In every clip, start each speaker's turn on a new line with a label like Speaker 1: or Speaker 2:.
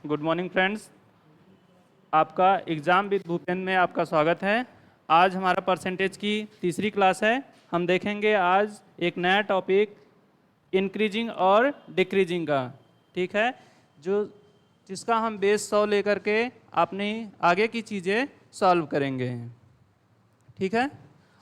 Speaker 1: Good morning friends. आपका exam with Bhupendra में आपका स्वागत है। आज हमारा परसेंटेज की तीसरी क्लास है। हम देखेंगे आज एक नया टॉपिक इंक्रीजिंग और डिक्रीजिंग का, ठीक है, जिसका हम बेस 100 लेकर के अपनी आगे की चीज़ें सॉल्व करेंगे, ठीक है।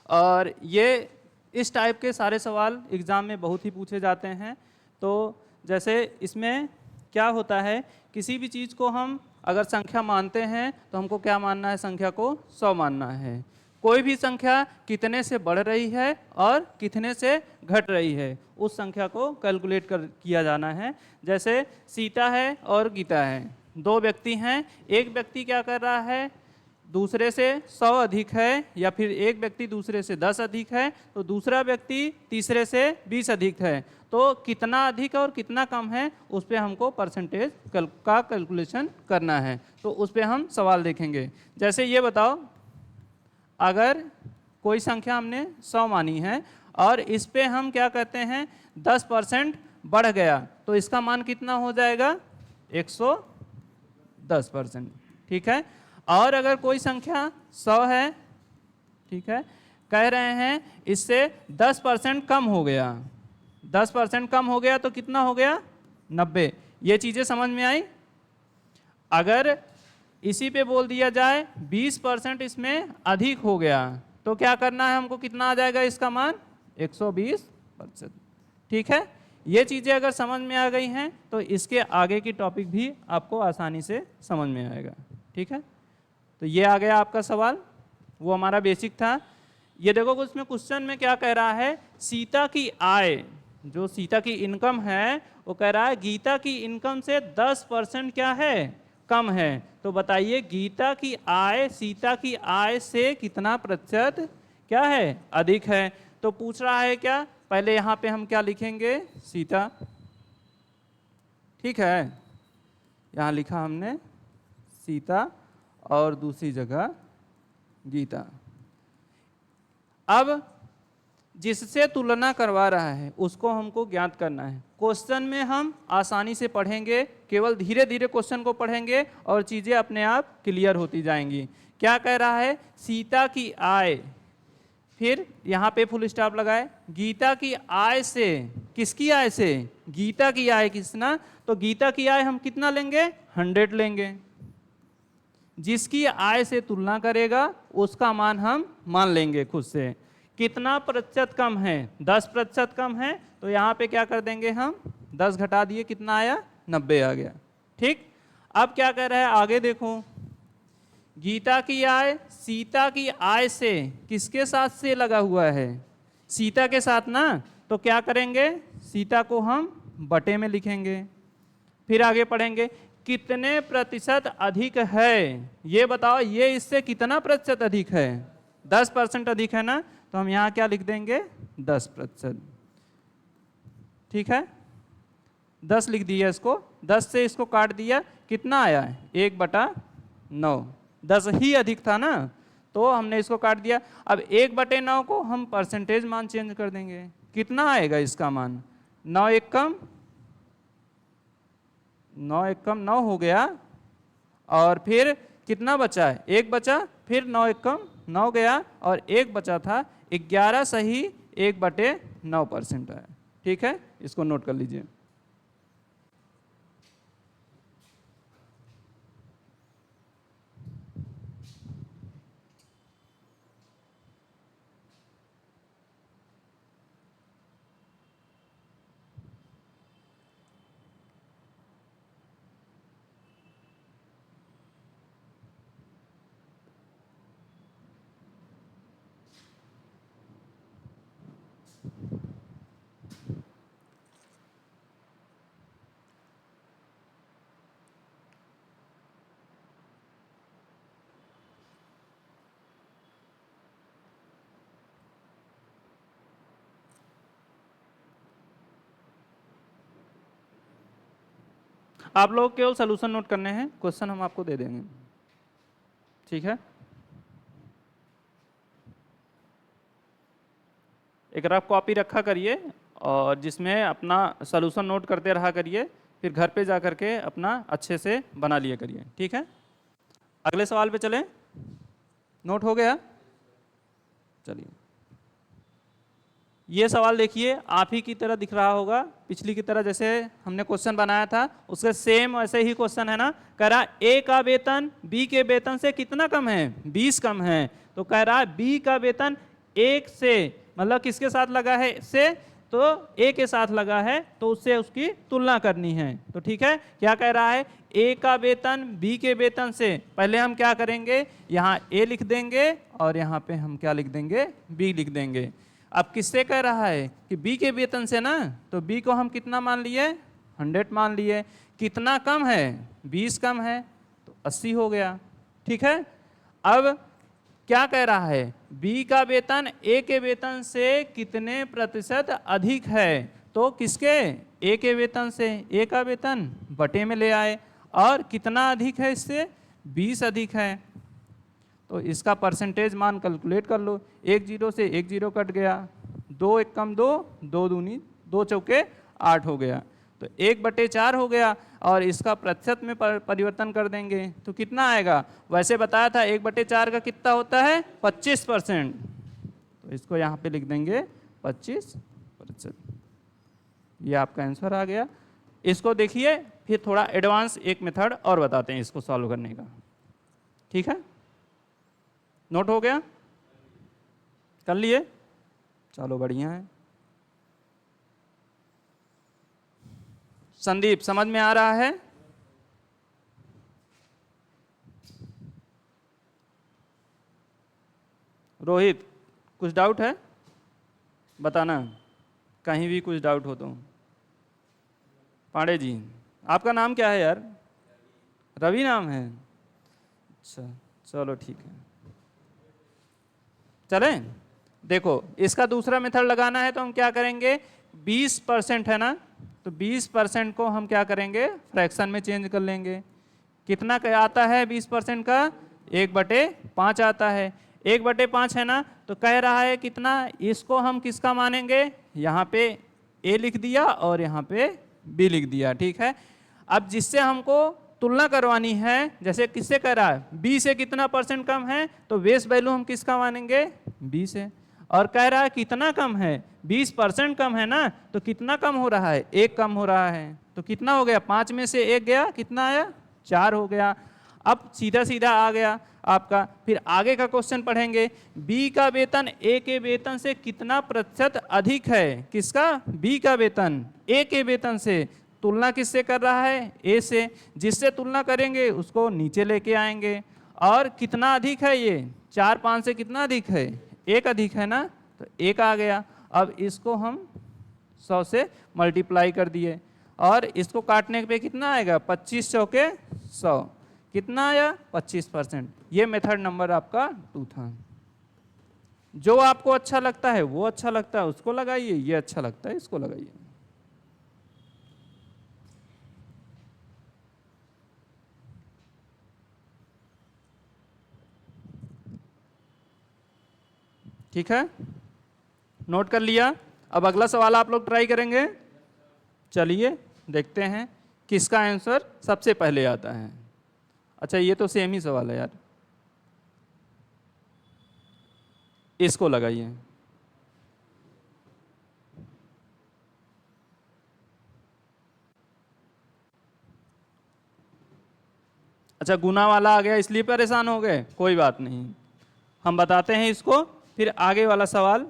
Speaker 1: और ये इस टाइप के सारे सवाल एग्ज़ाम में बहुत ही पूछे जाते हैं। तो जैसे इसमें क्या होता है, किसी भी चीज़ को हम अगर संख्या मानते हैं तो हमको क्या मानना है, संख्या को 100 मानना है। कोई भी संख्या कितने से बढ़ रही है और कितने से घट रही है, उस संख्या को कैलकुलेट किया जाना है। जैसे सीता है और गीता है, दो व्यक्ति हैं। एक व्यक्ति क्या कर रहा है, दूसरे से 100 अधिक है, या फिर एक व्यक्ति दूसरे से 10 अधिक है तो दूसरा व्यक्ति तीसरे से 20 अधिक है। तो कितना अधिक और कितना कम है उस पर हमको परसेंटेज का कैलकुलेशन करना है। तो उस पर हम सवाल देखेंगे। जैसे ये बताओ, अगर कोई संख्या हमने 100 मानी है और इस पे हम क्या कहते हैं 10% बढ़ गया, तो इसका मान कितना हो जाएगा, 110%, ठीक है। और अगर कोई संख्या 100 है, ठीक है, कह रहे हैं इससे 10% कम हो गया, 10% कम हो गया तो कितना हो गया, 90। ये चीज़ें समझ में आई। अगर इसी पे बोल दिया जाए 20% इसमें अधिक हो गया तो क्या करना है हमको, कितना आ जाएगा इसका मान, 120%, ठीक है। ये चीज़ें अगर समझ में आ गई हैं तो इसके आगे की टॉपिक भी आपको आसानी से समझ में आएगा, ठीक है। तो ये आ गया आपका सवाल, वो हमारा बेसिक था। ये देखो उसमें क्वेश्चन में क्या कह रहा है, सीता की आय, जो सीता की इनकम है वो कह रहा है गीता की इनकम से 10% क्या है, कम है। तो बताइए गीता की आय सीता की आय से कितना प्रतिशत क्या है, अधिक है। तो पूछ रहा है क्या, पहले यहाँ पे हम क्या लिखेंगे, सीता, ठीक है, यहाँ लिखा हमने सीता और दूसरी जगह गीता। अब जिससे तुलना करवा रहा है उसको हमको ज्ञात करना है। क्वेश्चन में हम आसानी से पढ़ेंगे, केवल धीरे धीरे क्वेश्चन को पढ़ेंगे और चीज़ें अपने आप क्लियर होती जाएंगी। क्या कह रहा है, सीता की आय, फिर यहाँ पे फुल स्टॉप लगाए, गीता की आय से, किसकी आय से, गीता की आय कितना, तो गीता की आय हम कितना लेंगे, 100 लेंगे। जिसकी आय से तुलना करेगा उसका मान हम मान लेंगे खुद से। कितना प्रतिशत कम है, 10% कम है, तो यहाँ पे क्या कर देंगे हम, 10 घटा दिए, कितना आया, 90 आ गया, ठीक। अब क्या कह रहा है आगे देखो, गीता की आय सीता की आय से किसके साथ से लगा हुआ है, सीता के साथ ना। तो क्या करेंगे, सीता को हम बटे में लिखेंगे। फिर आगे पढ़ेंगे, कितने प्रतिशत अधिक है, ये बताओ, ये इससे कितना प्रतिशत अधिक है, 10% अधिक है ना, तो हम यहाँ क्या लिख देंगे, 10%, ठीक है। 10 लिख दिया इसको, 10 से इसको काट दिया, कितना आया है, 1/9, 10 ही अधिक था ना, तो हमने इसको काट दिया। अब 1/9 को हम परसेंटेज मान चेंज कर देंगे, कितना आएगा इसका मान, 9 एक कम 9 हो गया, और फिर कितना बचा है, 1 बचा, फिर 9 एक कम 9 गया, और 1 बचा था, 11 सही 1/9% है, ठीक है। इसको नोट कर लीजिए। आप लोग केवल सॉल्यूशन नोट करने हैं, क्वेश्चन हम आपको दे देंगे, ठीक है। एक रफ कॉपी रखा करिए और जिसमें अपना सॉल्यूशन नोट करते रहा करिए, फिर घर पे जा करके अपना अच्छे से बना लिया करिए, ठीक है। अगले सवाल पे चलें। नोट हो गया? चलिए, ये सवाल देखिए, आप ही की तरह दिख रहा होगा, पिछली की तरह जैसे हमने क्वेश्चन बनाया था उसके सेम ऐसे ही क्वेश्चन है ना। कह रहा ए का वेतन बी के वेतन से कितना कम है? 20 कम है। तो कह रहा है बी का वेतन 1 से, मतलब किसके साथ लगा है से, तो ए के साथ लगा है, तो उससे उसकी तुलना करनी है। तो ठीक है, क्या कह रहा है? ए का वेतन बी के वेतन से, पहले हम क्या करेंगे, यहाँ ए लिख देंगे और यहाँ पे हम क्या लिख देंगे, बी लिख देंगे। अब किससे कह रहा है कि बी के वेतन से ना, तो बी को हम कितना मान लिए, 100 मान लिए। कितना कम है? 20 कम है, तो 80 हो गया, ठीक है। अब क्या कह रहा है, बी का वेतन ए के वेतन से कितने प्रतिशत अधिक है? तो किसके? ए के वेतन से। ए का वेतन बटे में ले आए, और कितना अधिक है इससे? 20 अधिक है। तो इसका परसेंटेज मान कैलकुलेट कर लो। 1 0 से 1 0 कट गया, 2 1 कम 2, 2 दूनी 2 चौके 8 हो गया, तो 1/4 हो गया। और इसका प्रतिशत में परिवर्तन कर देंगे तो कितना आएगा? वैसे बताया था 1/4 का कितना होता है? 25%। तो इसको यहाँ पे लिख देंगे 25%। ये आपका आंसर आ गया। इसको देखिए, फिर थोड़ा एडवांस एक मेथड और बताते हैं इसको सॉल्व करने का, ठीक है। नोट हो गया? कर लिए? चलो बढ़िया है। संदीप, समझ में आ रहा है? रोहित, कुछ डाउट है? बताना, कहीं भी कुछ डाउट हो तो। पांडे जी, आपका नाम क्या है यार? रवि नाम है? अच्छा, चलो ठीक है। चलें, देखो इसका दूसरा मेथड लगाना है तो हम क्या करेंगे, 20% है ना, तो 20% को हम क्या करेंगे, फ्रैक्शन में चेंज कर लेंगे। कितना क्या आता है 20% का? 1/5 आता है। 1/5 है ना, तो कह रहा है कितना, इसको हम किसका मानेंगे, यहाँ पे ए लिख दिया और यहाँ पे बी लिख दिया, ठीक है। अब जिससे हमको तुलना करवानी है, जैसे किससे कह रहा है, बी से कितना परसेंट कम है, तो बेस वैल्यू हम किसका मानेंगे, बी से। और कह रहा है कितना कम है, 20% कम है ना, तो कितना कम हो रहा है, 1 कम हो रहा है। तो कितना हो गया, 5 में से 1 गया, कितना आया, 4 हो गया। अब सीधा सीधा आ गया आपका। फिर आगे का क्वेश्चन पढ़ेंगे, बी का वेतन ए के वेतन से कितना प्रतिशत अधिक है? किसका? बी का वेतन ए के वेतन से। तुलना किससे कर रहा है? ए से। जिससे तुलना करेंगे उसको नीचे लेके आएंगे। और कितना अधिक है ये? 4 5 से कितना अधिक है? 1 अधिक है ना, तो 1 आ गया। अब इसको हम 100 से मल्टीप्लाई कर दिए, और इसको काटने पे कितना आएगा, 25 चौके 100। कितना आया? 25%। ये मेथड नंबर आपका 2 था। जो आपको अच्छा लगता है वो अच्छा लगता है उसको लगाइए, ये अच्छा लगता है इसको लगाइए। ठीक है, नोट कर लिया? अब अगला सवाल आप लोग ट्राई करेंगे। चलिए देखते हैं किसका आंसर सबसे पहले आता है। अच्छा, ये तो सेम ही सवाल है यार, इसको लगाइए। अच्छा, गुना वाला आ गया इसलिए परेशान हो गए, कोई बात नहीं, हम बताते हैं इसको, फिर आगे वाला सवाल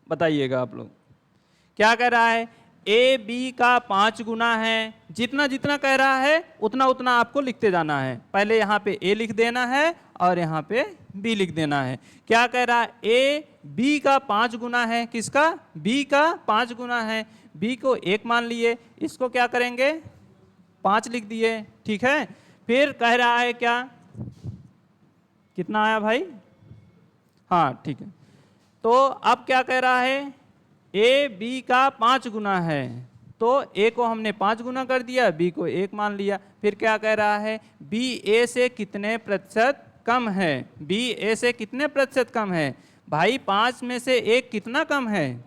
Speaker 1: बताइएगा आप लोग। क्या कह रहा है, ए बी का 5 गुना है। जितना जितना कह रहा है उतना उतना आपको लिखते जाना है। पहले यहाँ पे ए लिख देना है और यहाँ पे बी लिख देना है। क्या कह रहा है, ए बी का 5 गुना है। किसका? बी का 5 गुना है। बी को 1 मान लिए, इसको क्या करेंगे, 5 लिख दिए, ठीक है। फिर कह रहा है क्या, कितना आया भाई, हाँ ठीक है। तो अब क्या कह रहा है, ए बी का 5 गुना है, तो ए को हमने 5 गुना कर दिया, बी को 1 मान लिया। फिर क्या कह रहा है, बी ए से कितने प्रतिशत कम है। बी ए से कितने प्रतिशत कम है भाई, 5 में से 1 कितना कम है,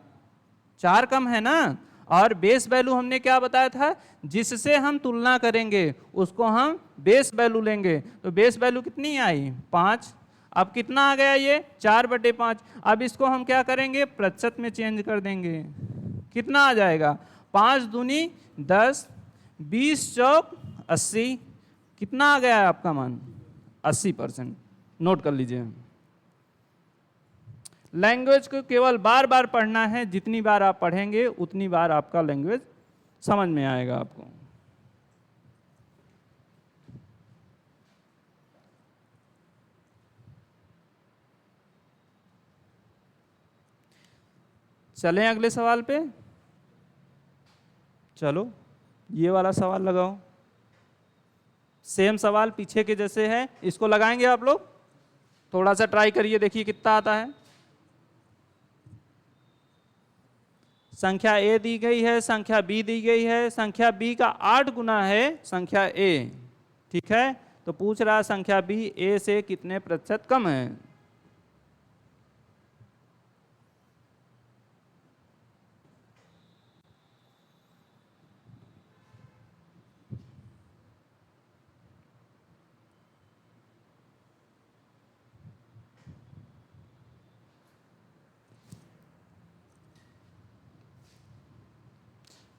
Speaker 1: 4 कम है ना। और बेस वैल्यू हमने क्या बताया था, जिससे हम तुलना करेंगे उसको हम बेस वैल्यू लेंगे। तो बेस वैल्यू कितनी आई, 5। अब कितना आ गया ये, 4/5। अब इसको हम क्या करेंगे, प्रतिशत में चेंज कर देंगे। कितना आ जाएगा, 5 दूनी 10, 20 चौक 80। कितना आ गया है आपका मान, 80%। नोट कर लीजिए। लैंग्वेज को केवल बार बार पढ़ना है, जितनी बार आप पढ़ेंगे उतनी बार आपका लैंग्वेज समझ में आएगा आपको। चलें अगले सवाल पे। चलो ये वाला सवाल लगाओ। सेम सवाल पीछे के जैसे है, इसको लगाएंगे आप लोग। थोड़ा सा ट्राई करिए, देखिए कितना आता है। संख्या ए दी गई है, संख्या बी दी गई है, संख्या बी का 8 गुना है संख्या ए। ठीक है, तो पूछ रहा संख्या बी ए से कितने प्रतिशत कम है।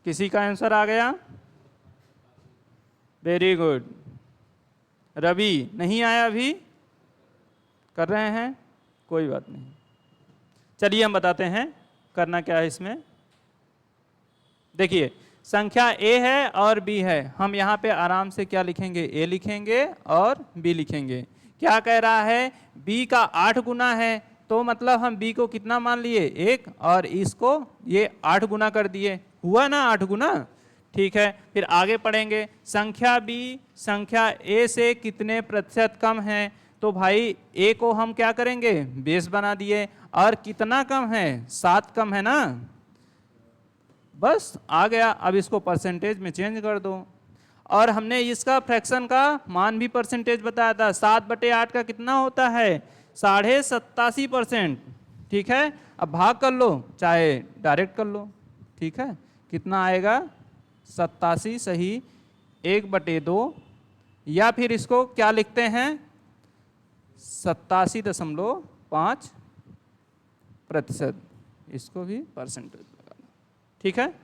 Speaker 1: किसी का आंसर आ गया, वेरी गुड। रवि नहीं आया अभी, कर रहे हैं, कोई बात नहीं। चलिए हम बताते हैं करना क्या है इसमें। देखिए संख्या ए है और बी है, हम यहाँ पे आराम से क्या लिखेंगे, ए लिखेंगे और बी लिखेंगे। क्या कह रहा है, बी का 8 गुना है, तो मतलब हम बी को कितना मान लिए, 1, और इसको ये 8 गुना कर दिए, हुआ ना 8 गुना। ठीक है, फिर आगे पढ़ेंगे, संख्या बी संख्या ए से कितने प्रतिशत कम है। तो भाई ए को हम क्या करेंगे, बेस बना दिए, और कितना कम है, 7 कम है ना, बस आ गया। अब इसको परसेंटेज में चेंज कर दो, और हमने इसका फ्रैक्शन का मान भी परसेंटेज बताया था, 7/8 का कितना होता है, 87.5%। ठीक है, अब भाग कर लो चाहे डायरेक्ट कर लो। ठीक है, कितना आएगा, 87 सही 1/2, या फिर इसको क्या लिखते हैं, 87.5%। इसको भी परसेंटेज लगाना। ठीक है,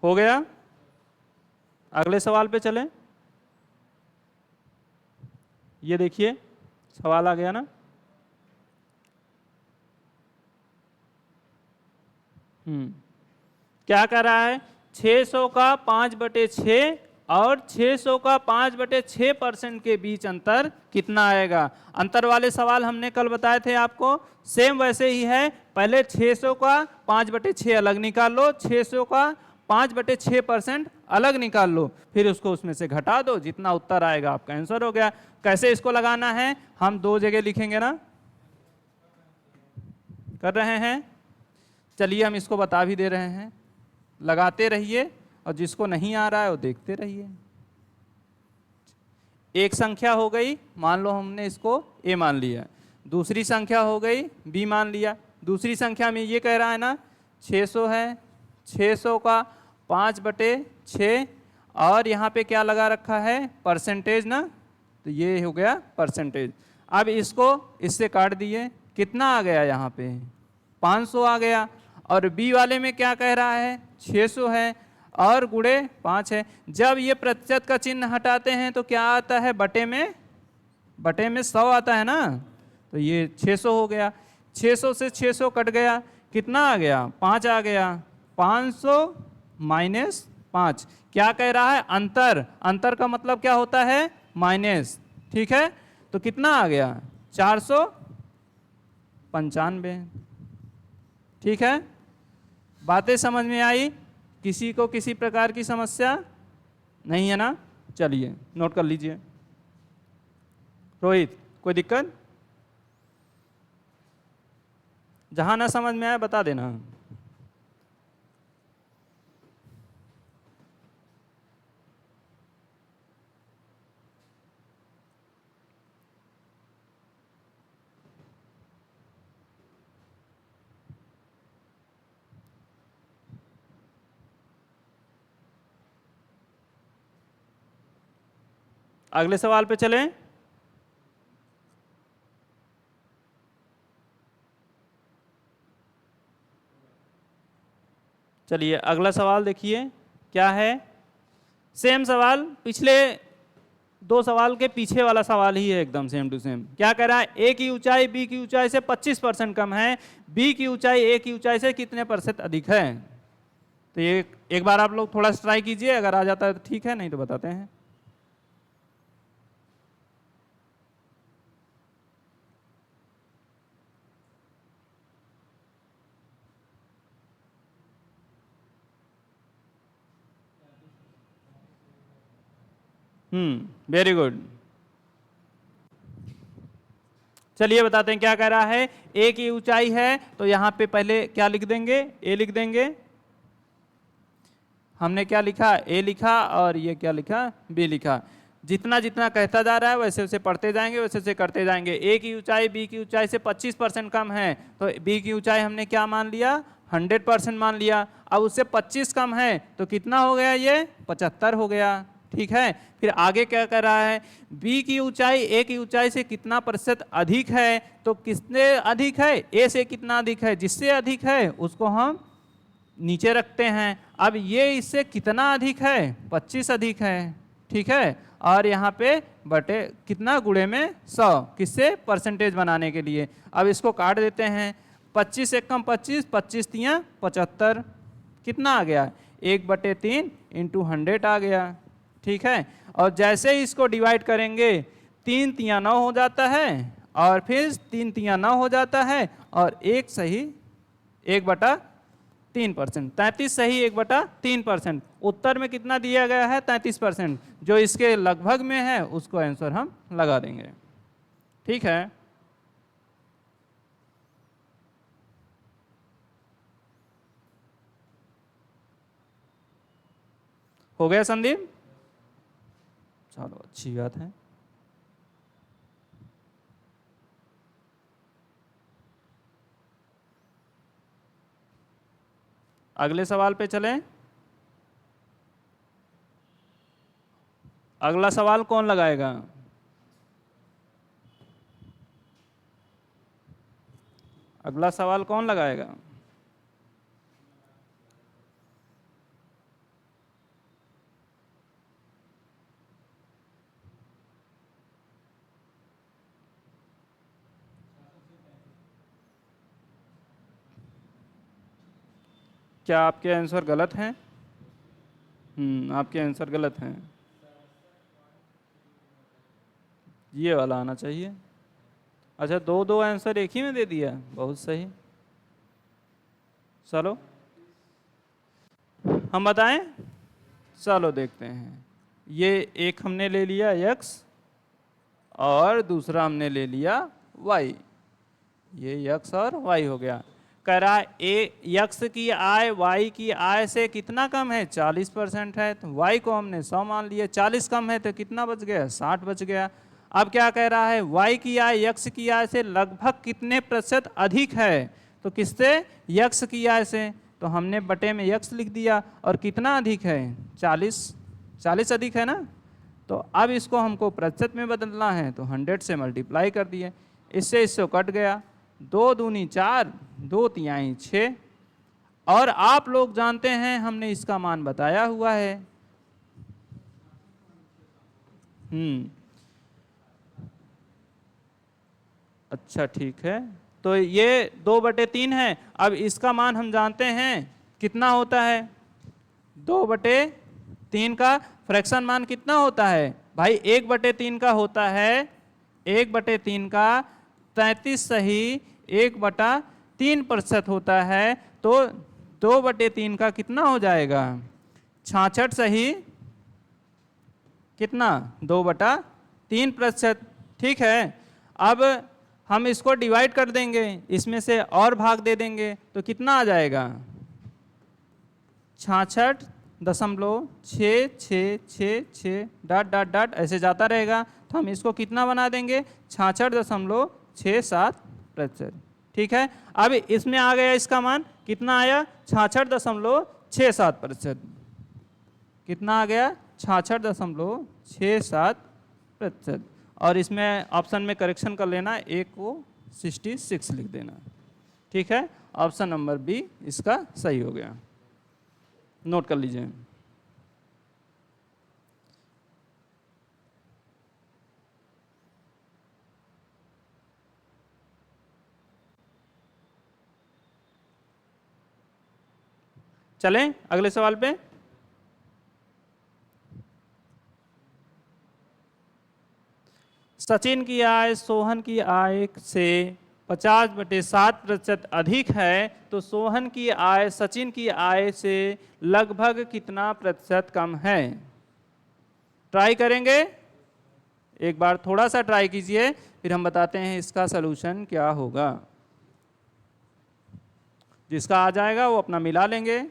Speaker 1: हो गया। अगले सवाल पे चलें। ये देखिए सवाल आ गया ना, क्या कर रहा है, 600 का 5/6 और 600 का 5/6% के बीच अंतर कितना आएगा। अंतर वाले सवाल हमने कल बताए थे आपको, सेम वैसे ही है। पहले 600 का 5/6 अलग निकाल लो, 600 का 5/6% अलग निकाल लो, फिर उसको उसमें से घटा दो, जितना उत्तर आएगा आपका आंसर हो गया। कैसे इसको लगाना है, हम 2 जगह लिखेंगे ना, कर रहे हैं। चलिए हम इसको बता भी दे रहे हैं, लगाते रहिए, और जिसको नहीं आ रहा है वो देखते रहिए। एक संख्या हो गई, मान लो हमने इसको ए मान लिया, दूसरी संख्या हो गई बी मान लिया। दूसरी संख्या में ये कह रहा है ना 600 है, 600 का 5/6, और यहाँ पे क्या लगा रखा है, परसेंटेज ना, तो ये हो गया परसेंटेज। अब इसको इससे काट दिए, कितना आ गया, यहाँ पे 500 आ गया। और बी वाले में क्या कह रहा है, 600 है और गुणे 5 है। जब ये प्रतिशत का चिन्ह हटाते हैं तो क्या आता है, बटे में 100 आता है ना, तो ये 600 हो गया। 600 से 600 कट गया, कितना आ गया, 5 आ गया। 500 माइनस 5, क्या कह रहा है, अंतर। अंतर का मतलब क्या होता है, माइनस। ठीक है, तो कितना आ गया, 495। ठीक है, बातें समझ में आई, किसी को किसी प्रकार की समस्या नहीं है ना। चलिए नोट कर लीजिए। रोहित कोई दिक्कत, जहां ना समझ में आए बता देना। अगले सवाल पे चलें। चलिए अगला सवाल देखिए क्या है। सेम सवाल, पिछले दो सवाल के पीछे वाला सवाल ही है, एकदम सेम टू सेम। क्या कह रहा है, ए की ऊंचाई बी की ऊंचाई से 25% कम है, बी की ऊंचाई ए की ऊंचाई से कितने % अधिक है। तो ये एक बार आप लोग थोड़ा सा ट्राई कीजिए, अगर आ जाता है तो ठीक है, नहीं तो बताते हैं। Very good. चलिए बताते हैं क्या कह रहा है। ए की ऊंचाई है तो यहां पे पहले क्या लिख देंगे, ए लिख देंगे। हमने क्या लिखा, ए लिखा, और ये क्या लिखा, बी लिखा। जितना जितना कहता जा रहा है वैसे वैसे पढ़ते जाएंगे, वैसे वैसे करते जाएंगे। ए की ऊंचाई बी की ऊंचाई से 25% कम है, तो बी की ऊंचाई हमने क्या मान लिया, 100% मान लिया। अब उससे 25 कम है तो कितना हो गया, ये 75 हो गया। ठीक है, फिर आगे क्या कर रहा है, बी की ऊंचाई ए की ऊंचाई से कितना % अधिक है, तो किसने अधिक है, ए से कितना अधिक है, जिससे अधिक है उसको हम नीचे रखते हैं। अब ये इससे कितना अधिक है, 25 अधिक है। ठीक है, और यहाँ पे बटे कितना, गुणे में 100, किससे, परसेंटेज बनाने के लिए। अब इसको काट देते हैं, 25 एकम 25, 25 तियाँ 75, कितना आ गया, 1/3 इंटू 100 आ गया। ठीक है, और जैसे ही इसको डिवाइड करेंगे 3 तियाँ 9 हो जाता है, और फिर 3 तियाँ 9 हो जाता है, और एक सही 1/3%, 33 सही 1/3%। उत्तर में कितना दिया गया है, 33%। जो इसके लगभग में है उसको आंसर हम लगा देंगे। ठीक है, हो गया संदीप, चलो अच्छी बात है। अगले सवाल पे चलें। अगला सवाल कौन लगाएगा, अगला सवाल कौन लगाएगा। क्या आपके आंसर गलत हैं? आपके आंसर गलत हैं, ये वाला आना चाहिए। अच्छा, दो दो आंसर एक ही में दे दिया, बहुत सही। चलो हम बताएं, चलो देखते हैं। ये एक हमने ले लिया x, और दूसरा हमने ले लिया y। ये x और y हो गया। कह रहा है x की आय y की आय से कितना कम है, 40% है, तो y को हमने 100 मान लिया। 40 कम है तो कितना बच गया, 60 बच गया। अब क्या कह रहा है, y की आय x की आय से लगभग कितने % अधिक है, तो किससे, x की आय से, तो हमने बटे में x लिख दिया। और कितना अधिक है, 40 अधिक है ना। तो अब इसको हमको प्रतिशत में बदलना है, तो 100 से मल्टीप्लाई कर दिए। इससे कट गया, 2 दूनी 4, 2 तिहाई 6। और आप लोग जानते हैं हमने इसका मान बताया हुआ है। अच्छा ठीक है, तो ये 2/3 है। अब इसका मान हम जानते हैं कितना होता है, 2/3 का फ्रैक्शन मान कितना होता है भाई, 1/3 का होता है, 1/3 का 33 सही 1/3% होता है। तो 2/3 का कितना हो जाएगा, 66 सही कितना, 2/3%। ठीक है, अब हम इसको डिवाइड कर देंगे, इसमें से और भाग दे देंगे, तो कितना आ जाएगा, 66.666 डॉट डॉट डॉट ऐसे जाता रहेगा। तो हम इसको कितना बना देंगे, 66.67%। ठीक है, अब इसमें आ गया, इसका मान कितना आया, 66.67%। कितना आ गया, 66.67%। प्रतिशत। और इसमें ऑप्शन में करेक्शन कर लेना, ए को 66 लिख देना। ठीक है, ऑप्शन नंबर बी इसका सही हो गया, नोट कर लीजिए। चलें अगले सवाल पे। सचिन की आय सोहन की आय से 50/7% अधिक है, तो सोहन की आय सचिन की आय से लगभग कितना प्रतिशत कम है? ट्राई करेंगे, एक बार थोड़ा सा ट्राई कीजिए, फिर हम बताते हैं इसका सलूशन क्या होगा। जिसका आ जाएगा वो अपना मिला लेंगे।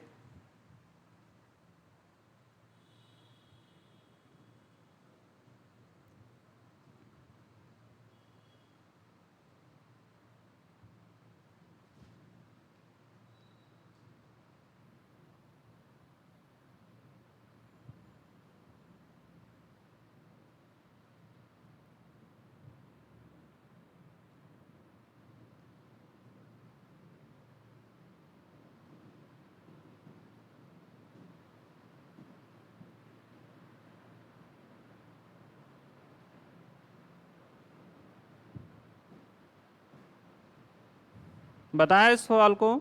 Speaker 1: बताएं इस सवाल को,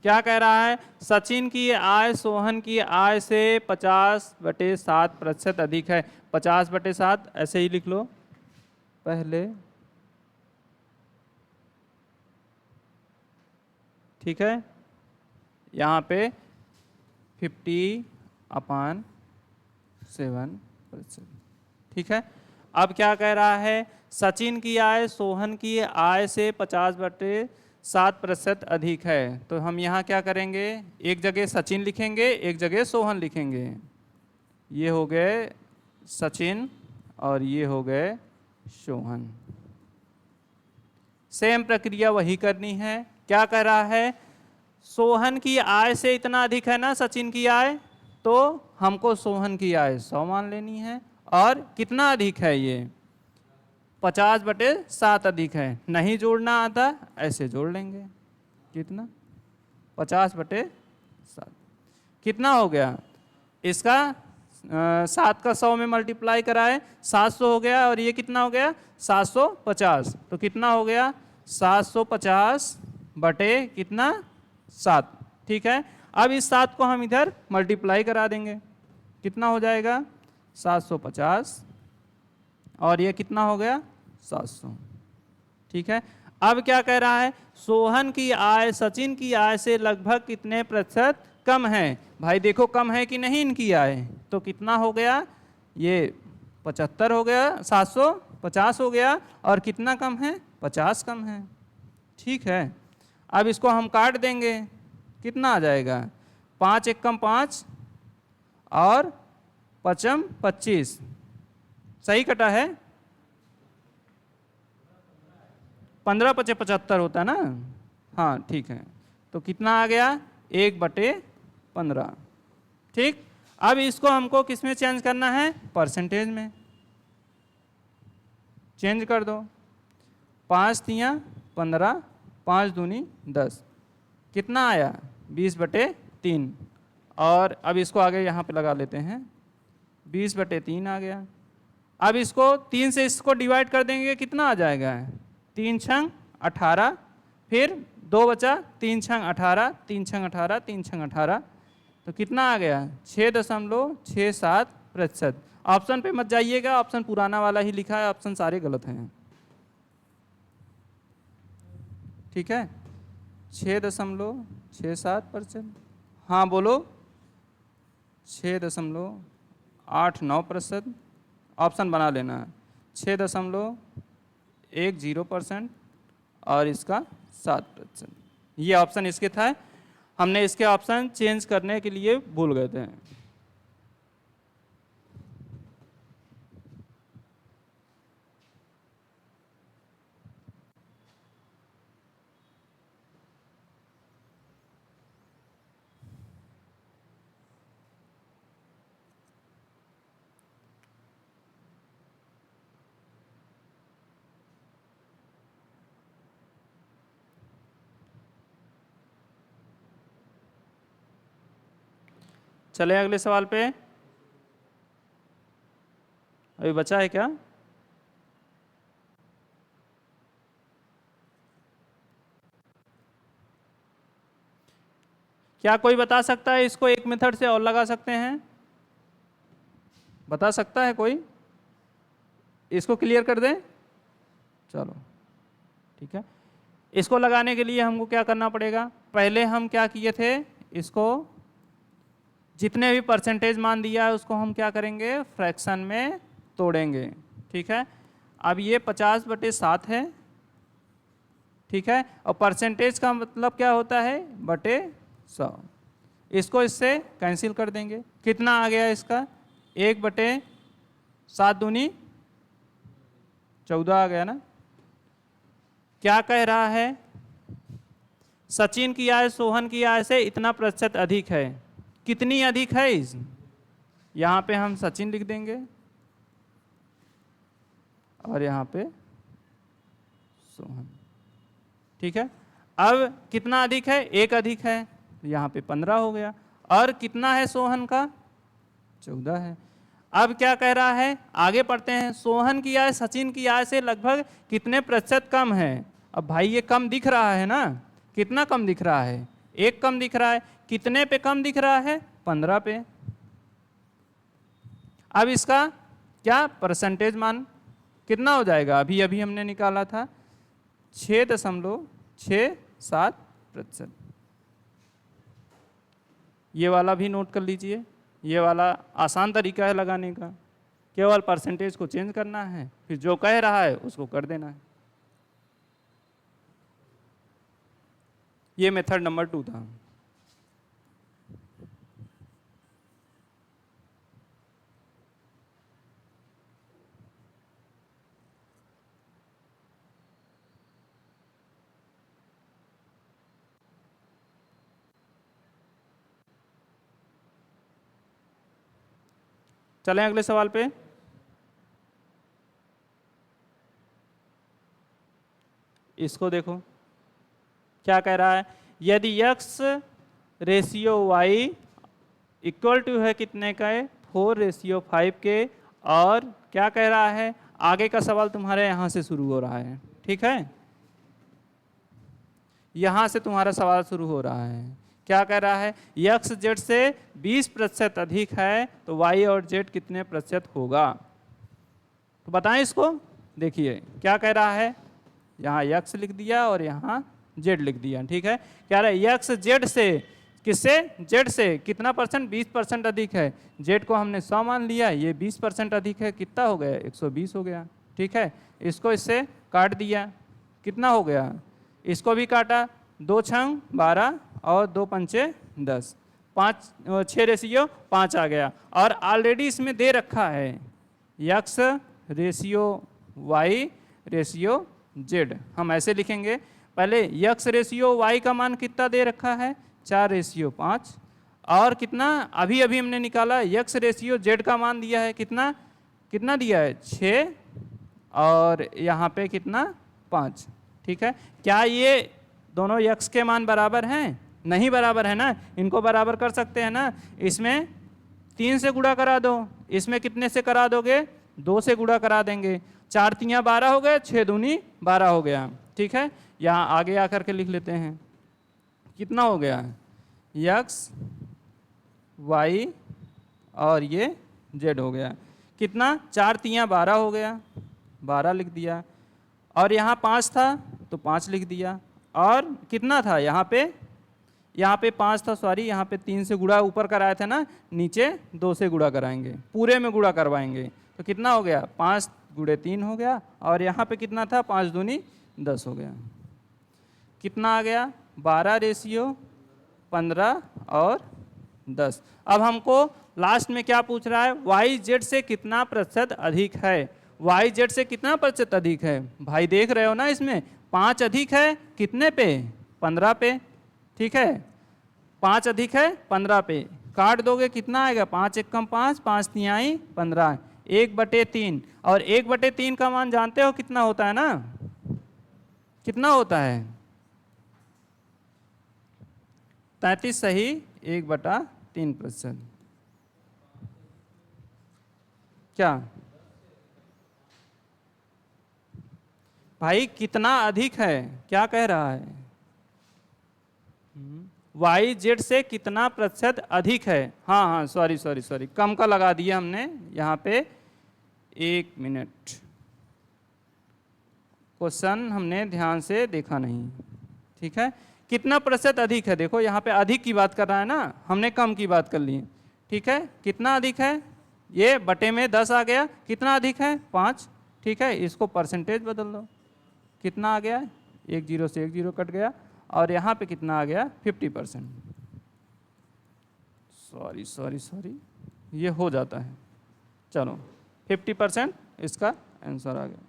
Speaker 1: क्या कह रहा है? सचिन की आय सोहन की आय से 50/7% अधिक है। 50/7 ऐसे ही लिख लो पहले, ठीक है। यहाँ पे 50/7%, ठीक है। अब क्या कह रहा है? सचिन की आय सोहन की आय से 50/7% अधिक है, तो हम यहाँ क्या करेंगे? एक जगह सचिन लिखेंगे, एक जगह सोहन लिखेंगे। ये हो गए सचिन और ये हो गए सोहन। सेम प्रक्रिया वही करनी है। क्या कह रहा है? सोहन की आय से इतना अधिक है ना सचिन की आय, तो हमको सोहन की आय 100 मान लेनी है। और कितना अधिक है ये? 50/7 अधिक है। नहीं जोड़ना आता, ऐसे जोड़ लेंगे। कितना? 50/7 कितना हो गया? इसका 7 का 100 में मल्टीप्लाई कराए 700 हो गया, और ये कितना हो गया? 750। तो कितना हो गया? 750 बटे कितना? 7। ठीक है, अब इस 7 को हम इधर मल्टीप्लाई करा देंगे। कितना हो जाएगा? 750 और ये कितना हो गया? 700। ठीक है, अब क्या कह रहा है? सोहन की आय सचिन की आय से लगभग कितने प्रतिशत कम है? भाई देखो कम है कि नहीं इनकी आय, तो कितना हो गया? ये 75 हो गया, 750 हो गया, और कितना कम है? 50 कम है। ठीक है, अब इसको हम काट देंगे, कितना आ जाएगा? 5 एकम 5 और 5 25, सही कटा है? 15 × 5 = 75 होता है ना? हाँ ठीक है, तो कितना आ गया? 1/15। ठीक, अब इसको हमको किस में चेंज करना है? परसेंटेज में चेंज कर दो। 5 × 15, 5 दूनी 10, कितना आया? 20/3। और अब इसको आगे यहाँ पे लगा लेते हैं, 20/3 आ गया। अब इसको 3 से इसको डिवाइड कर देंगे, कितना आ जाएगा? 3 × 18, फिर 2 बचा, 3 × 18, 3 × 18, 3 × 18, तो कितना आ गया? 6.67%। ऑप्शन पे मत जाइएगा, ऑप्शन पुराना वाला ही लिखा है, ऑप्शन सारे गलत हैं। ठीक है, 6.67%। हाँ बोलो, 6.89%। ऑप्शन बना लेना, 6.10% और इसका 7%। ये ऑप्शन इसके था, हमने इसके ऑप्शन चेंज करने के लिए भूल गए थे। चले अगले सवाल पे। अभी बचा है क्या? क्या कोई बता सकता है इसको एक मेथड से और लगा सकते हैं? बता सकता है कोई? इसको क्लियर कर दें? चलो ठीक है। इसको लगाने के लिए हमको क्या करना पड़ेगा? पहले हम क्या किए थे, इसको जितने भी परसेंटेज मान दिया है उसको हम क्या करेंगे, फ्रैक्शन में तोड़ेंगे। ठीक है, अब ये 50/7 है। ठीक है, और परसेंटेज का मतलब क्या होता है, बटे 100। इसको इससे कैंसिल कर देंगे। कितना आ गया इसका, 1/7 दूनी 14 आ गया ना। क्या कह रहा है, सचिन की आय सोहन की आय से इतना प्रतिशत अधिक है। कितनी अधिक है इस, यहाँ पे हम सचिन लिख देंगे और यहाँ पे सोहन। ठीक है, अब कितना अधिक है, 1 अधिक है, यहाँ पे 15 हो गया। और कितना है सोहन का, 14 है। अब क्या कह रहा है, आगे पढ़ते हैं। सोहन की आय सचिन की आय से लगभग कितने प्रतिशत कम है। अब भाई ये कम दिख रहा है ना, कितना कम दिख रहा है, 1 कम दिख रहा है। कितने पे कम दिख रहा है, 15 पे। अब इसका क्या परसेंटेज मान कितना हो जाएगा, अभी अभी हमने निकाला था 6.67%। ये वाला भी नोट कर लीजिए, ये वाला आसान तरीका है लगाने का, केवल परसेंटेज को चेंज करना है, फिर जो कह रहा है उसको कर देना है। ये मेथड नंबर 2 था। चलें अगले सवाल पे। इसको देखो क्या कह रहा है, यदि x ratio y equal to है कितने का है, 4:5 के। और क्या कह रहा है, आगे का सवाल तुम्हारे यहाँ से शुरू हो रहा है। ठीक है, यहाँ से तुम्हारा सवाल शुरू हो रहा है। क्या कह रहा है, x z से 20% अधिक है तो y और z कितने प्रतिशत होगा। तो बताएं इसको। देखिए क्या कह रहा है, यहाँ x लिख दिया और यहाँ z लिख दिया। ठीक है, क्या रहा है, x z से किससे, z से कितना परसेंट, 20% अधिक है। z को हमने 100 मान लिया, ये 20% अधिक है, कितना हो गया, 120 हो गया। ठीक है, इसको इससे काट दिया, कितना हो गया, इसको भी काटा, 2 छंग 12 और 2 पंचे 10, 6:5 आ गया। और ऑलरेडी इसमें दे रखा है x ratio y ratio z। हम ऐसे लिखेंगे, पहले x रेशियो y का मान कितना दे रखा है, 4:5। और कितना अभी अभी हमने निकाला, x रेशियो z का मान दिया है कितना, कितना दिया है, 6 और यहाँ पे कितना, 5। ठीक है, क्या ये दोनों x के मान बराबर हैं, नहीं बराबर है ना। इनको बराबर कर सकते हैं ना, इसमें 3 से गुणा करा दो, इसमें कितने से करा दोगे, 2 से गुणा करा देंगे। 4 3 12 हो गए, 6 दूनी 12 हो गया। ठीक है, यहाँ आगे आकर के लिख लेते हैं, कितना हो गया, x y और ये z हो गया। कितना, 4 3 12 हो गया, 12 लिख दिया। और यहाँ 5 था तो 5 लिख दिया। और कितना था यहाँ पे 5 था, सॉरी, यहाँ पे 3 से गुणा ऊपर कराया था ना, नीचे 2 से गुणा कराएंगे, पूरे में गुणा करवाएंगे। तो कितना हो गया, 5 × 3 हो गया। और यहाँ पे कितना था, 5 दूनी 10 हो गया। कितना आ गया, 12:15 और 10। अब हमको लास्ट में क्या पूछ रहा है, y z से कितना प्रतिशत अधिक है। y z से कितना प्रतिशत अधिक है, भाई देख रहे हो ना, इसमें 5 अधिक है, कितने पे, 15 पे। ठीक है, 5 अधिक है 15 पे, काट दोगे कितना आएगा, 5 1 कम 5, 5 3 15, 1/3। और 1/3 का मान जानते हो कितना होता है ना, कितना होता है, 33 सही 1/3%। क्या भाई कितना अधिक है, क्या कह रहा है? वाई जेड से कितना प्रतिशत अधिक है। हाँ हाँ, सॉरी सॉरी सॉरी, कम का लगा दिया हमने यहाँ पे। एक मिनट, क्वेश्चन हमने ध्यान से देखा नहीं। ठीक है, कितना प्रतिशत अधिक है, देखो यहाँ पे अधिक की बात कर रहा है ना, हमने कम की बात कर ली। ठीक है, कितना अधिक है, ये बटे में 10 आ गया, कितना अधिक है 5। ठीक है, इसको परसेंटेज बदल दो, कितना आ गया, एक जीरो से एक जीरो कट गया, और यहाँ पे कितना आ गया 50%। सॉरी सॉरी सॉरी, ये हो जाता है, चलो 50% इसका आंसर आ गया।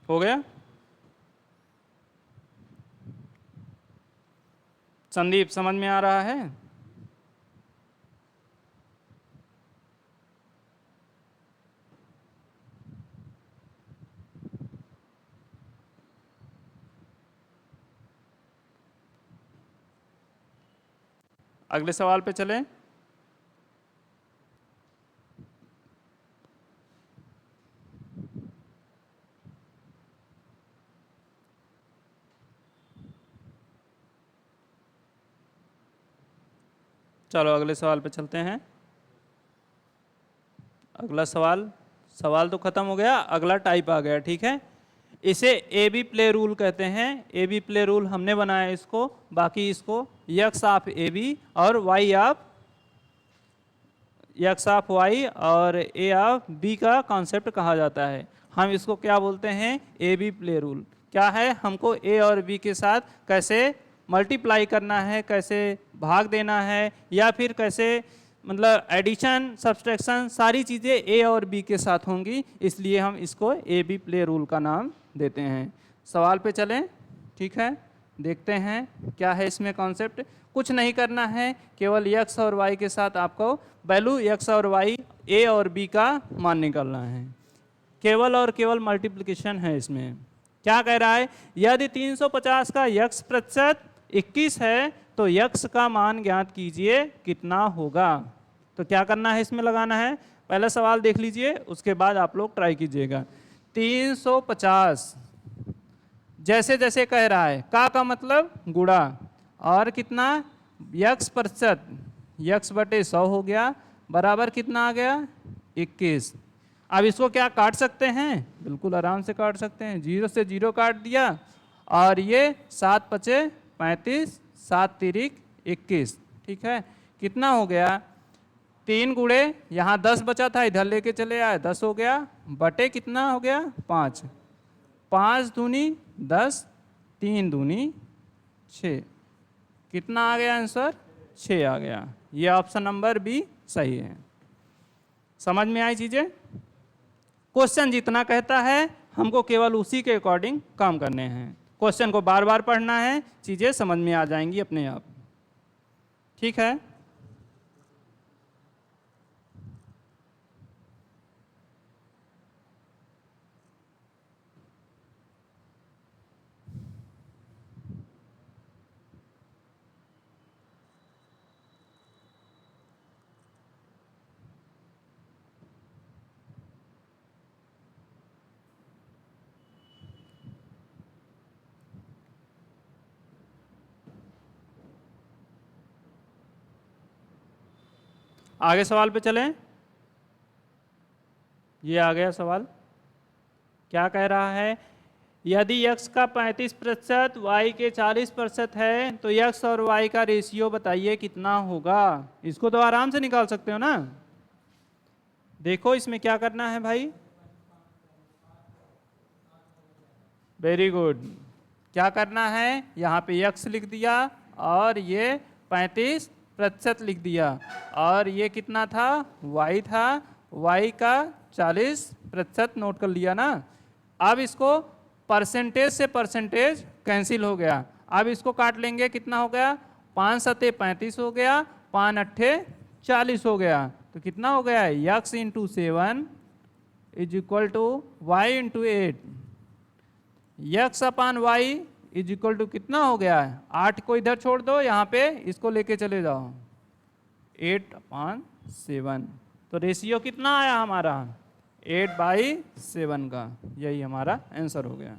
Speaker 1: हो गया। संदीप समझ में आ रहा है? अगले सवाल पे चलें। चलो अगले सवाल पे चलते हैं। अगला सवाल, सवाल तो खत्म हो गया, अगला टाइप आ गया। ठीक है, इसे ए बी प्ले रूल कहते हैं। ए बी प्ले रूल हमने बनाया इसको, बाकी इसको यक्स ऑफ ए बी और y of x of y और ए ऑफ बी का कॉन्सेप्ट कहा जाता है। हम इसको क्या बोलते हैं, ए बी प्ले रूल। क्या है, हमको ए और बी के साथ कैसे मल्टीप्लाई करना है, कैसे भाग देना है, या फिर कैसे मतलब एडिशन सब्सट्रैक्शन सारी चीज़ें ए और बी के साथ होंगी, इसलिए हम इसको ए बी प्ले रूल का नाम देते हैं। सवाल पे चलें। ठीक है, देखते हैं क्या है इसमें कॉन्सेप्ट। कुछ नहीं करना है, केवल यक्स और वाई के साथ आपको वैल्यू यक्स और वाई ए और बी का मान निकालना है। केवल और केवल मल्टीप्लिकेशन है इसमें। क्या कह रहा है, यदि 350 का यक्स प्रतिशत 21 है तो यक्स का मान ज्ञात कीजिए कितना होगा। तो क्या करना है, इसमें लगाना है। पहला सवाल देख लीजिए, उसके बाद आप लोग ट्राई कीजिएगा। 350 जैसे जैसे कह रहा है, का मतलब गुणा, और कितना यक्स प्रतिशत, यक्स बटे 100 हो गया, बराबर कितना आ गया 21। अब इसको क्या काट सकते हैं, बिल्कुल आराम से काट सकते हैं। 0 से 0 काट दिया, और ये 7 पचे 35, 7 तिरिक 21। ठीक है, कितना हो गया, 3 गुणे यहाँ 10 बचा था, इधर लेके चले आए, 10 हो गया, बटे कितना हो गया 5, 5 दूनी 10, 3 दूनी 6, कितना आ गया आंसर 6 आ गया। ये ऑप्शन नंबर बी सही है। समझ में आई चीजें? क्वेश्चन जितना कहता है हमको केवल उसी के अकॉर्डिंग काम करने हैं। क्वेश्चन को बार बार पढ़ना है, चीजें समझ में आ जाएंगी अपने आप। ठीक है, आगे सवाल पे चलें। ये आ गया सवाल, क्या कह रहा है, यदि x का 35% y के 40% है तो x और y का रेशियो बताइए कितना होगा। इसको तो आराम से निकाल सकते हो ना। देखो इसमें क्या करना है भाई, वेरी गुड। क्या करना है, यहाँ पे x लिख दिया, और ये 35% लिख दिया, और ये कितना था y था, y का 40% नोट कर लिया ना। अब इसको परसेंटेज से परसेंटेज कैंसिल हो गया, अब इसको काट लेंगे, कितना हो गया 5 सते 35 हो गया, 5 अट्ठे 40 हो गया। तो कितना हो गया है, x into 7 is equal to y into 8। X upon y is equal to कितना हो गया है, 8 को इधर छोड़ दो, यहाँ पे इसको लेके चले जाओ, 8/7। तो रेशियो कितना आया हमारा, 8/7 का। यही हमारा आंसर हो गया।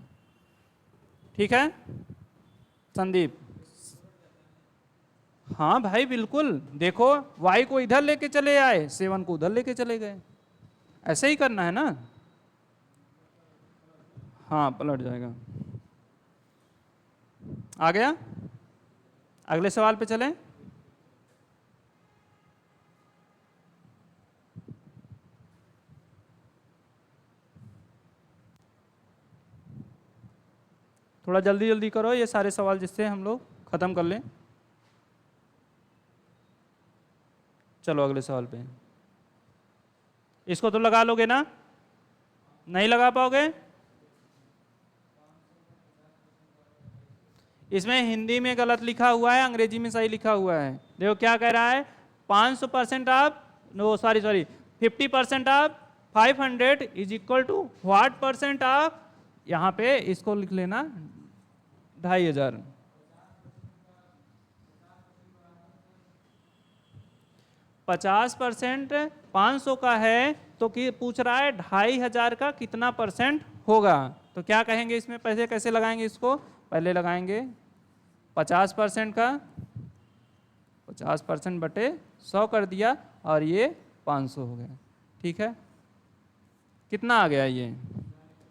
Speaker 1: ठीक है संदीप? हाँ भाई बिल्कुल, देखो y को इधर लेके चले आए, 7 को उधर लेके चले गए, ऐसे ही करना है ना। हाँ पलट जाएगा। आ गया? अगले सवाल पे चलें। थोड़ा जल्दी जल्दी करो ये सारे सवाल, जिससे हम लोग खत्म कर लें। चलो अगले सवाल पे। इसको तो लगा लोगे ना? नहीं लगा पाओगे? इसमें हिंदी में गलत लिखा हुआ है, अंग्रेजी में सही लिखा हुआ है। देखो क्या कह रहा है, 500% of, no sorry 50% of 500 is equal to what percent of, यहाँ पे इसको लिख लेना 2500। 50% 500 का है, तो कि पूछ रहा है 2500 का कितना परसेंट होगा। तो क्या कहेंगे इसमें, पैसे कैसे लगाएंगे इसको, पहले लगाएंगे 50% का, 50% बटे 100 कर दिया, और ये 500 हो गया। ठीक है, कितना आ गया ये,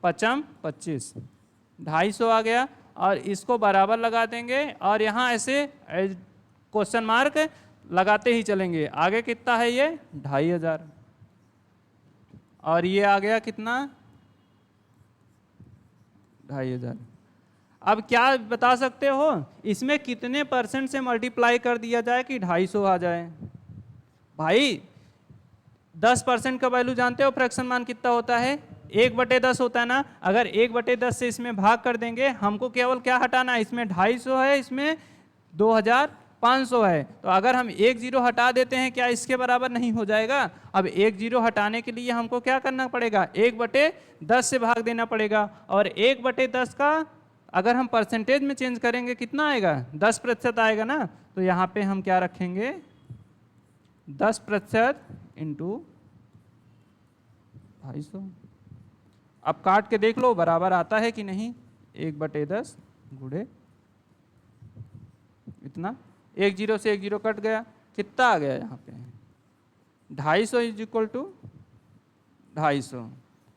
Speaker 1: 5 25, 250 आ गया। और इसको बराबर लगा देंगे, और यहाँ ऐसे क्वेश्चन मार्क लगाते ही चलेंगे। आगे कितना है ये, 2500, और ये आ गया कितना, 2500। अब क्या बता सकते हो, इसमें कितने परसेंट से मल्टीप्लाई कर दिया जाए कि 250 आ जाए। भाई 10% का वैल्यू जानते हो, फ्रैक्शन मान कितना होता है, 1/10 होता है ना। अगर 1/10 से इसमें भाग कर देंगे, हमको केवल क्या हटाना है, इसमें 250 है, इसमें 2500 है। तो अगर हम 1 0 हटा देते हैं, क्या इसके बराबर नहीं हो जाएगा। अब 1 0 हटाने के लिए हमको क्या करना पड़ेगा, 1/10 से भाग देना पड़ेगा। और 1/10 का अगर हम परसेंटेज में चेंज करेंगे कितना आएगा, 10% आएगा ना। तो यहाँ पे हम क्या रखेंगे, 10% इंटू 250। अब काट के देख लो बराबर आता है कि नहीं, 1/10 गुणे इतना, 1 0 से 1 0 कट गया, कितना आ गया यहाँ पे, 250 इज इक्वल टू 250।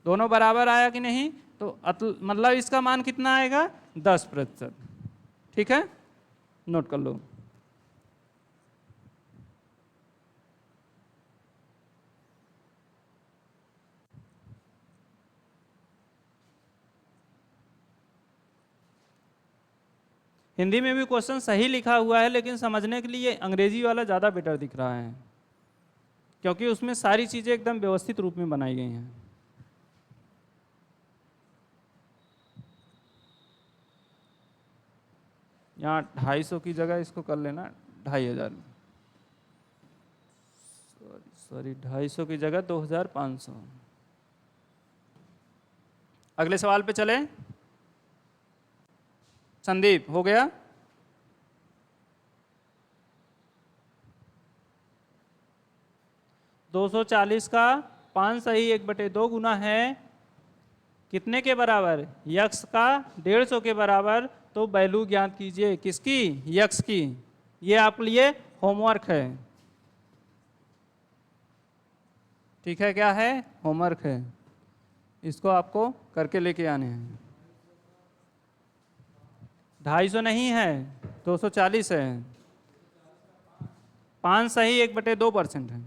Speaker 1: दोनों बराबर आया कि नहीं, तो मतलब इसका मान कितना आएगा, 10%। ठीक है, नोट कर लो। हिंदी में भी क्वेश्चन सही लिखा हुआ है, लेकिन समझने के लिए अंग्रेजी वाला ज़्यादा बेटर दिख रहा है, क्योंकि उसमें सारी चीज़ें एकदम व्यवस्थित रूप में बनाई गई हैं। यहाँ 250 की जगह इसको कर लेना 2500, सॉरी 250 की जगह 2500। अगले सवाल पे चले। संदीप हो गया, $240 का 5 सही 1/2 गुना है कितने के बराबर, यक्स का 150 के बराबर। तो वैल्यू ज्ञात कीजिए, किसकी, यक्स की। ये आप लिए होमवर्क है, ठीक है, क्या है, होमवर्क है, इसको आपको करके लेके आने हैं। 250 नहीं है, 240 है। 5 सही 1/2% है,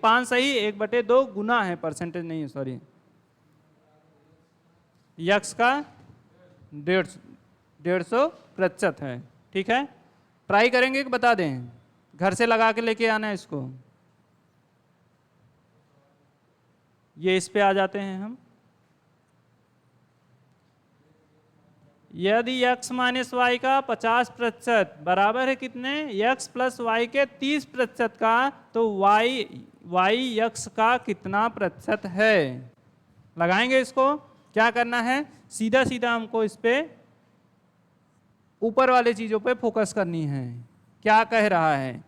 Speaker 1: 5 सही 1/2 गुना है, परसेंटेज नहीं है, सॉरी। यक्स का 150% है। ठीक है, ट्राई करेंगे कि बता दें, घर से लगा के लेके आना है इसको। ये इस पे आ जाते हैं हम, यदि x माइनस वाई का 50% बराबर है कितने, x प्लस वाई के 30% का, तो y x का कितना प्रतिशत है। लगाएंगे इसको। क्या करना है, सीधा सीधा हमको इस पे ऊपर वाले चीजों पे फोकस करनी है। क्या कह रहा है,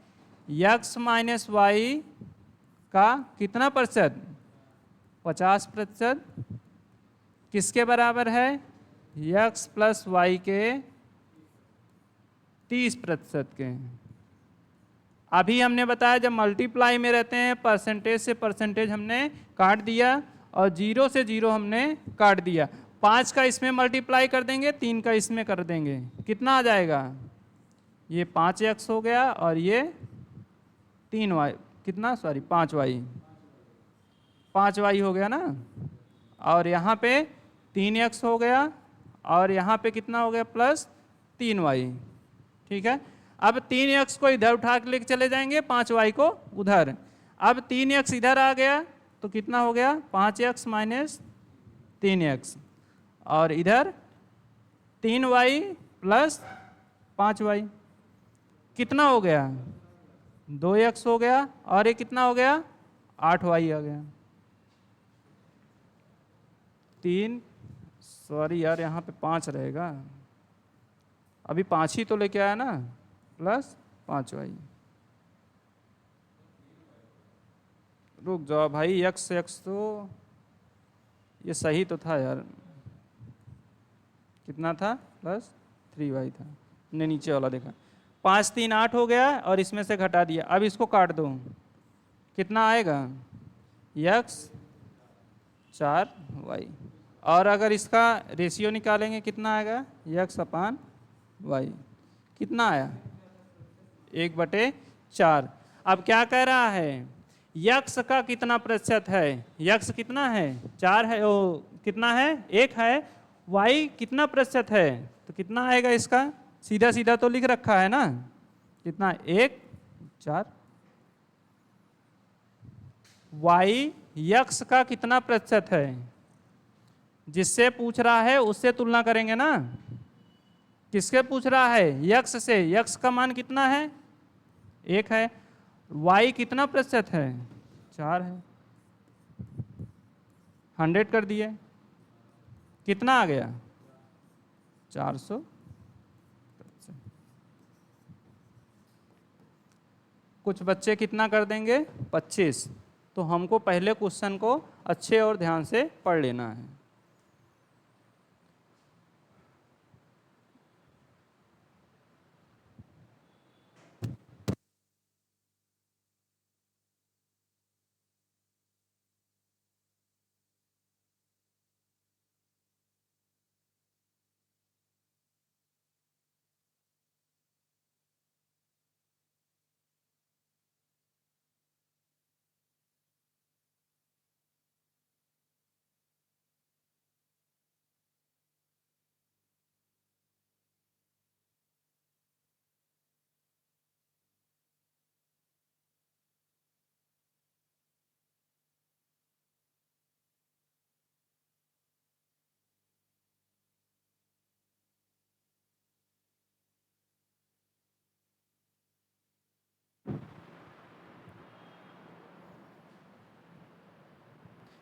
Speaker 1: x माइनस वाई का कितना प्रतिशत, 50% किसके बराबर है, x प्लस वाई के 30% के। अभी हमने बताया जब मल्टीप्लाई में रहते हैं परसेंटेज से परसेंटेज हमने काट दिया और 0 से 0 हमने काट दिया। 5 का इसमें मल्टीप्लाई कर देंगे, 3 का इसमें कर देंगे, कितना आ जाएगा, ये 5x हो गया और ये 3y, कितना, सॉरी 5y, 5y हो गया ना, और यहाँ पे 3x हो गया और यहाँ पे कितना हो गया, प्लस 3y। ठीक है, अब 3x को इधर उठा के लेके चले जाएंगे, 5y को उधर। अब 3x इधर आ गया तो कितना हो गया, 5x माइनस 3x, और इधर 3y प्लस 5y, कितना हो गया, 2x हो गया, और ये कितना हो गया, 8y आ गया। 3, सॉरी यार यहाँ पे 5 रहेगा, अभी 5 ही तो लेके आया ना, प्लस 5y। रुक जाओ भाई, x तो ये सही तो था यार, कितना था, प्लस 3y था, ने नीचे वाला देखा। 5 3 8 हो गया और इसमें से घटा दिया। अब इसको काट दो, कितना आएगा, x 4y, और अगर इसका रेशियो निकालेंगे कितना आएगा, x अपान y, कितना आया, 1/4। अब क्या कह रहा है, x का कितना प्रतिशत है, x कितना है, 4 है, ओ कितना है, 1 है, y कितना प्रतिशत है, तो कितना आएगा इसका, सीधा सीधा तो लिख रखा है ना, कितना, 1 4। y x का कितना प्रतिशत है, जिससे पूछ रहा है उससे तुलना करेंगे ना। किसके पूछ रहा है, x से, x का मान कितना है, 1 है, y कितना प्रतिशत है, 4 है, 100 कर दिए, कितना आ गया, 400। कुछ बच्चे कितना कर देंगे, 25। तो हमको पहले क्वेश्चन को अच्छे और ध्यान से पढ़ लेना है।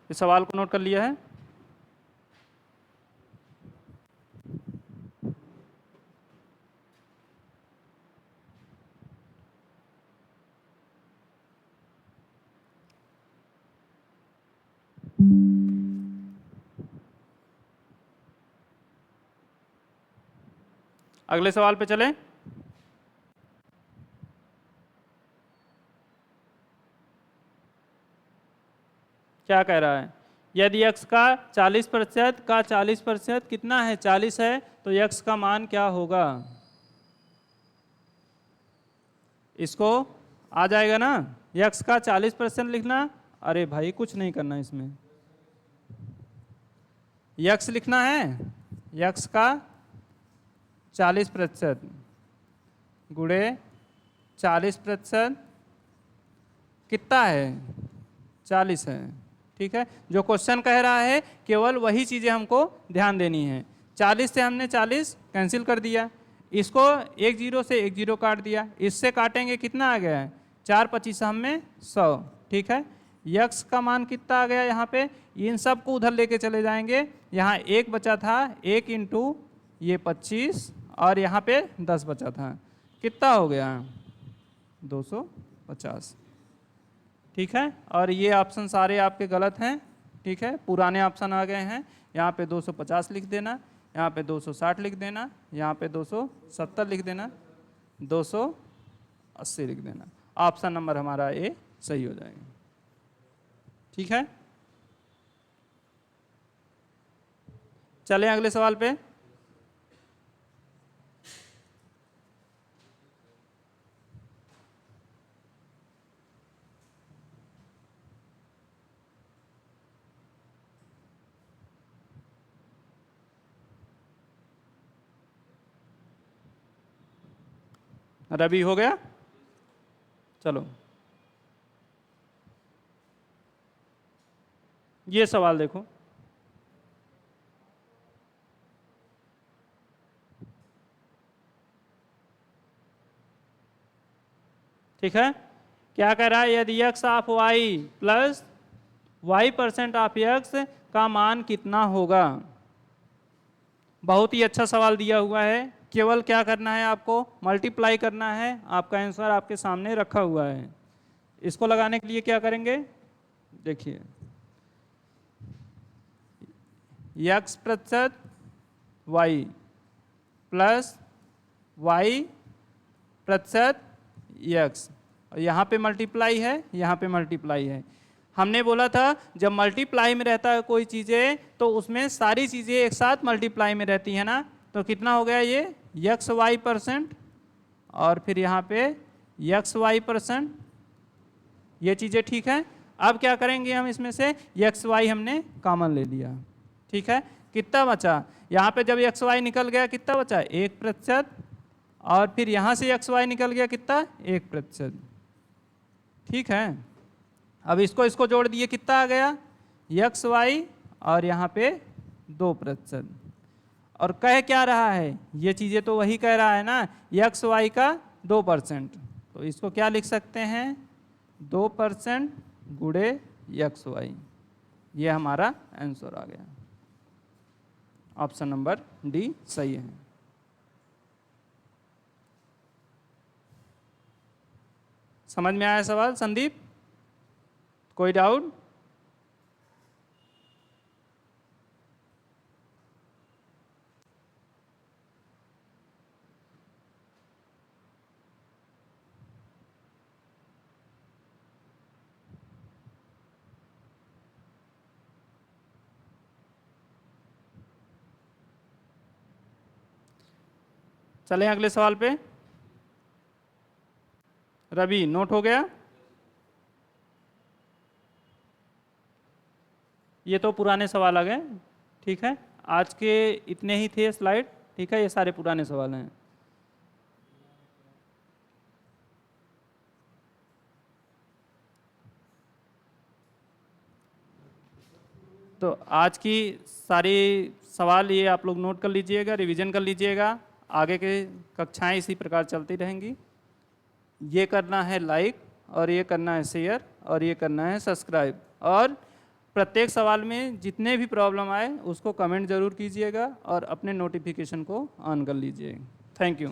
Speaker 1: इस सवाल को नोट कर लिया है। अगले सवाल पे चलें। क्या कह रहा है, यदि x का 40% का 40% कितना है, 40 है, तो x का मान क्या होगा। इसको आ जाएगा ना, x का 40% लिखना, अरे भाई कुछ नहीं करना, इसमें x लिखना है, x का 40% गुणे 40% कितना है, 40 है। ठीक है, जो क्वेश्चन कह रहा है केवल वही चीजें हमको ध्यान देनी है। 40 से हमने 40 कैंसिल कर दिया, इसको एक जीरो से एक जीरो काट दिया, इससे काटेंगे कितना आ गया है 4 25 में 100। ठीक है, यक्स का मान कितना आ गया यहाँ पे, इन सब को उधर लेके चले जाएंगे, यहाँ एक बचा था, 1 इंटू ये 25 और यहाँ पे 10 बचा था, कितना हो गया 250। ठीक है, और ये ऑप्शन सारे आपके गलत हैं। ठीक है, पुराने ऑप्शन आ गए हैं, यहाँ पे 250 लिख देना, यहाँ पे 260 लिख देना, यहाँ पे 270 लिख देना, 280 लिख देना, ऑप्शन नंबर हमारा ए सही हो जाएगा। ठीक है, चलें अगले सवाल पे। रवि हो गया, चलो ये सवाल देखो, ठीक है, क्या कह रहा है, यदि x of y plus y% of x का मान कितना होगा। बहुत ही अच्छा सवाल दिया हुआ है, केवल क्या करना है आपको, मल्टीप्लाई करना है, आपका आंसर आपके सामने रखा हुआ है। इसको लगाने के लिए क्या करेंगे, देखिए x% y plus y% x, और यहाँ पे मल्टीप्लाई है, यहाँ पे मल्टीप्लाई है। हमने बोला था जब मल्टीप्लाई में रहता है कोई चीज़ें तो उसमें सारी चीज़ें एक साथ मल्टीप्लाई में रहती है ना, तो कितना हो गया ये xy% और फिर यहाँ पे xy%, ये चीज़ें ठीक है। अब क्या करेंगे हम, इसमें से xy हमने कॉमन ले लिया। ठीक है, कितना बचा, यहाँ पे जब xy निकल गया कितना बचा 1%, और फिर यहाँ से xy निकल गया कितना 1%। ठीक है, अब इसको जोड़ दिए, कितना आ गया xy और यहाँ पे 2%, और कह क्या रहा है, ये चीज़ें तो वही कह रहा है ना, xy का 2%, तो इसको क्या लिख सकते हैं 2% गुणे xy, ये हमारा आंसर आ गया। ऑप्शन नंबर डी सही है। समझ में आया सवाल संदीप, कोई डाउट? चलें अगले सवाल पे। रवि नोट हो गया, ये तो पुराने सवाल आ गए। ठीक है, आज के इतने ही थे स्लाइड। ठीक है, ये सारे पुराने सवाल हैं। तो आज की सारी सवाल ये आप लोग नोट कर लीजिएगा, रिवीजन कर लीजिएगा, आगे के कक्षाएं इसी प्रकार चलती रहेंगी। ये करना है लाइक, और ये करना है शेयर, और ये करना है सब्सक्राइब, और प्रत्येक सवाल में जितने भी प्रॉब्लम आए उसको कमेंट ज़रूर कीजिएगा और अपने नोटिफिकेशन को ऑन कर लीजिए। Thank you.